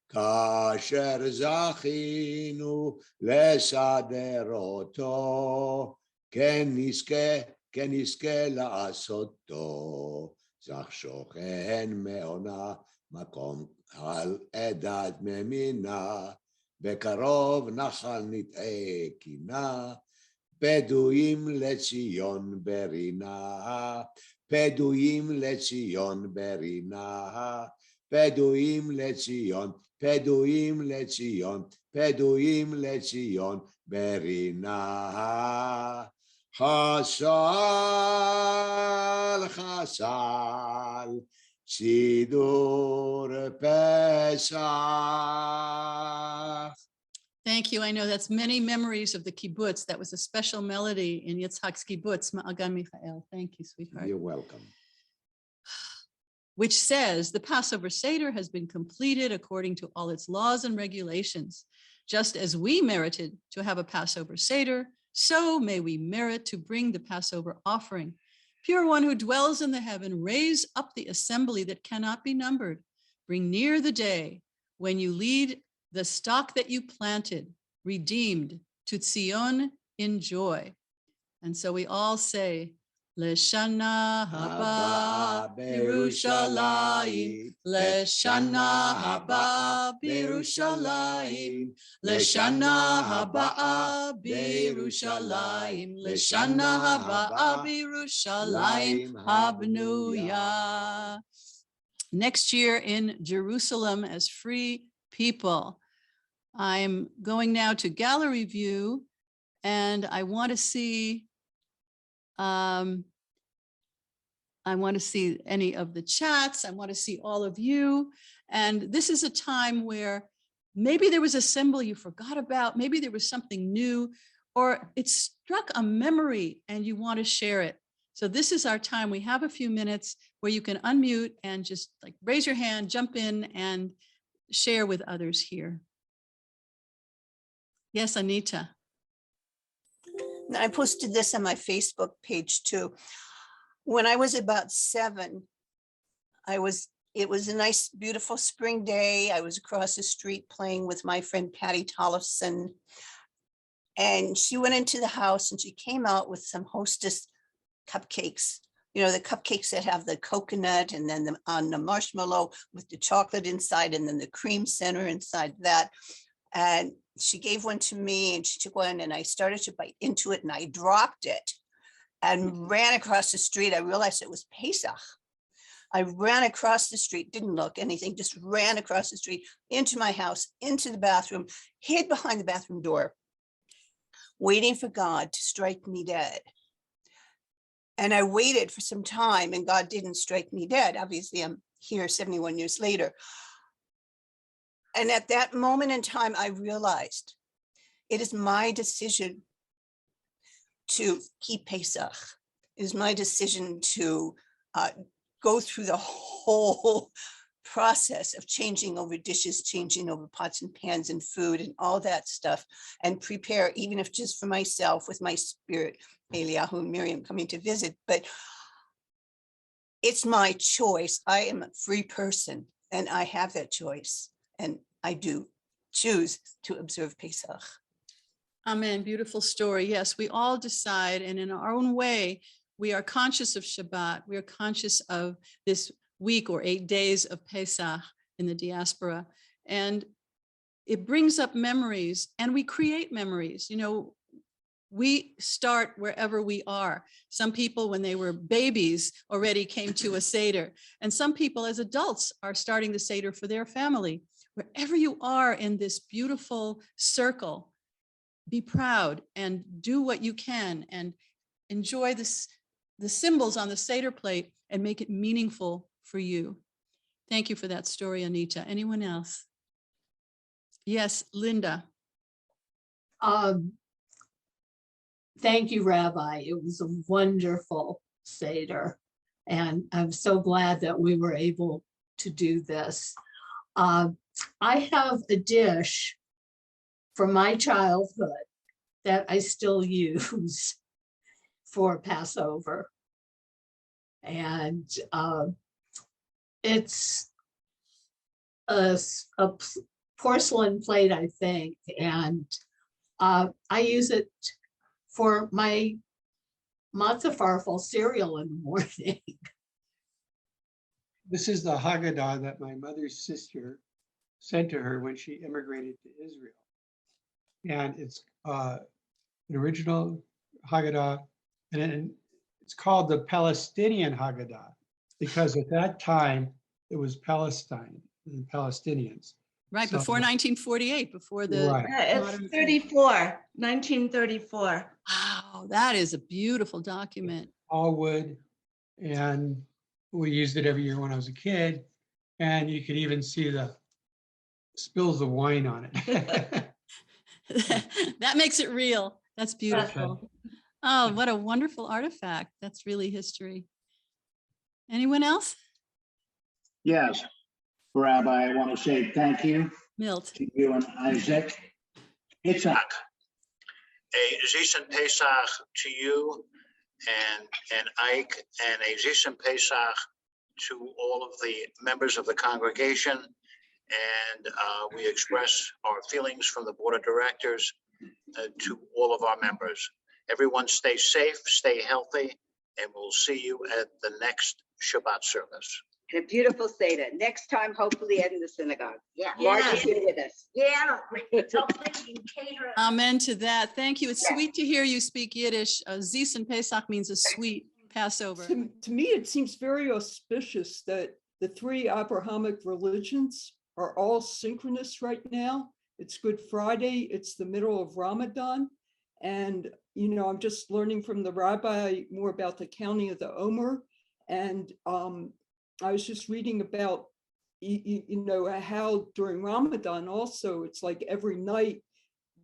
S2: כאשר זכינו לסדר אותו, כן נזכה לעשותו, זך שוכן מעונה מקום על עדת ממינה, בקרוב נחל נטעה קינה, פדויים לציון ברינה, פדויים לציון ברינה, פדויים לציון, פדויים לציון, פדויים לציון ברינה. חסל, חסל, סידור פסח.
S1: Thank you. I know that's many memories of the kibbutz. That was a special melody in Yitzhak's kibbutz, Ma'agan Michael. Thank you, sweetheart.
S2: You're welcome.
S1: Which says the Passover Seder has been completed according to all its laws and regulations. Just as we merited to have a Passover Seder, so may we merit to bring the Passover offering. Pure One who dwells in the heaven, raise up the assembly that cannot be numbered. Bring near the day when you lead the stock that you planted, redeemed to Tzion in joy. And so we all say, Leshana haba Birushalayim, Leshana haba Birushalayim, Leshana haba Birushalayim, Leshana haba Birushalayim habnuya. Next year in Jerusalem as free people. I'm going now to gallery view, and I want to see any of the chats. I want to see all of you. And this is a time where maybe there was a symbol you forgot about, maybe there was something new, or it struck a memory and you want to share it. So this is our time. We have a few minutes where you can unmute and just like raise your hand, jump in and share with others here. Yes, Anita.
S6: I posted this on my Facebook page too. When I was about 7, it was a nice, beautiful spring day. I was across the street playing with my friend Patty Tollefson. And she went into the house and she came out with some Hostess cupcakes. You know, the cupcakes that have the coconut and then on the marshmallow with the chocolate inside and then the cream center inside that. And she gave one to me and she took one and I started to bite into it and I dropped it and ran across the street. I realized it was Pesach. I ran across the street, didn't look anything, just ran across the street into my house, into the bathroom, hid behind the bathroom door, waiting for God to strike me dead. And I waited for some time and God didn't strike me dead. Obviously, I'm here 71 years later. And at that moment in time, I realized it is my decision to keep Pesach. It is my decision to go through the whole process of changing over dishes, changing over pots and pans and food and all that stuff, and prepare, even if just for myself with my spirit, Eliyahu and Miriam coming to visit. But it's my choice. I am a free person and I have that choice. And I do choose to observe Pesach.
S1: Amen. Beautiful story. Yes, we all decide, and in our own way, we are conscious of Shabbat. We are conscious of this week or 8 days of Pesach in the diaspora. And it brings up memories and we create memories. You know, we start wherever we are. Some people, when they were babies, already came to a Seder. And some people as adults are starting the Seder for their family. Wherever you are in this beautiful circle, be proud and do what you can and enjoy this, the symbols on the Seder plate and make it meaningful for you. Thank you for that story, Anita. Anyone else? Yes, Linda.
S4: Thank you, Rabbi. It was a wonderful Seder. And I'm so glad that we were able to do this. I have a dish from my childhood that I still use for Passover. And it's a porcelain plate, I think. And I use it for my matzah farfel cereal in the morning.
S7: This is the Haggadah that my mother's sister sent to her when she immigrated to Israel. And it's an original Haggadah, and it's called the Palestinian Haggadah, because at that time it was Palestine and Palestinians.
S1: Right,
S7: So-
S1: before 1948, before the.
S7: Right.
S5: It's
S1: modern-
S5: 1934.
S1: Wow, that is a beautiful document.
S7: All wood, and we used it every year when I was a kid, and you could even see the spills of wine on it.
S1: That makes it real. That's beautiful. Oh, what a wonderful artifact. That's really history. Anyone else?
S8: Yes, Rabbi, I want to say thank you
S1: Milt.
S8: to you and Isaac. Itzhak,
S9: A Zisen Pesach to you and Ike, and a Zisen Pesach to all of the members of the congregation. And we express our feelings from the board of directors to all of our members. Everyone stay safe, stay healthy, and we'll see you at the next Shabbat service.
S10: And a beautiful Seder. Next time, hopefully in the synagogue.
S11: Yeah.
S10: Mark is here with us.
S11: Yeah. Hopefully you can cater it.
S1: Amen to that. Thank you. It's
S10: Yes.
S1: sweet to hear you speak Yiddish. Zisen Pesach means a sweet Passover.
S3: To me, it seems very auspicious that the three Abrahamic religions are all synchronous right now. It's Good Friday, it's the middle of Ramadan. And, you know, I'm just learning from the rabbi more about the counting of the Omer. And I was just reading about, you know, how during Ramadan also, it's like every night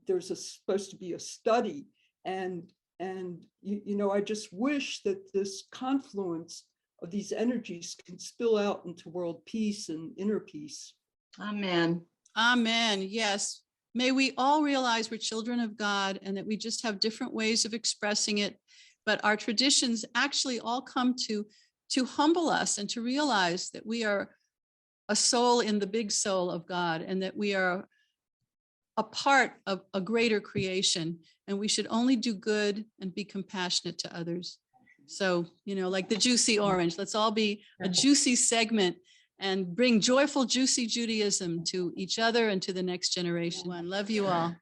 S3: there's supposed to be a study. And you know, I just wish that this confluence of these energies can spill out into world peace and inner peace.
S5: Amen.
S1: Amen. Yes. May we all realize we're children of God and that we just have different ways of expressing it. But our traditions actually all come to humble us and to realize that we are a soul in the big soul of God and that we are a part of a greater creation, and we should only do good and be compassionate to others. So, you know, like the juicy orange, let's all be a juicy segment and bring joyful, juicy Judaism to each other and to the next generation. Love you all.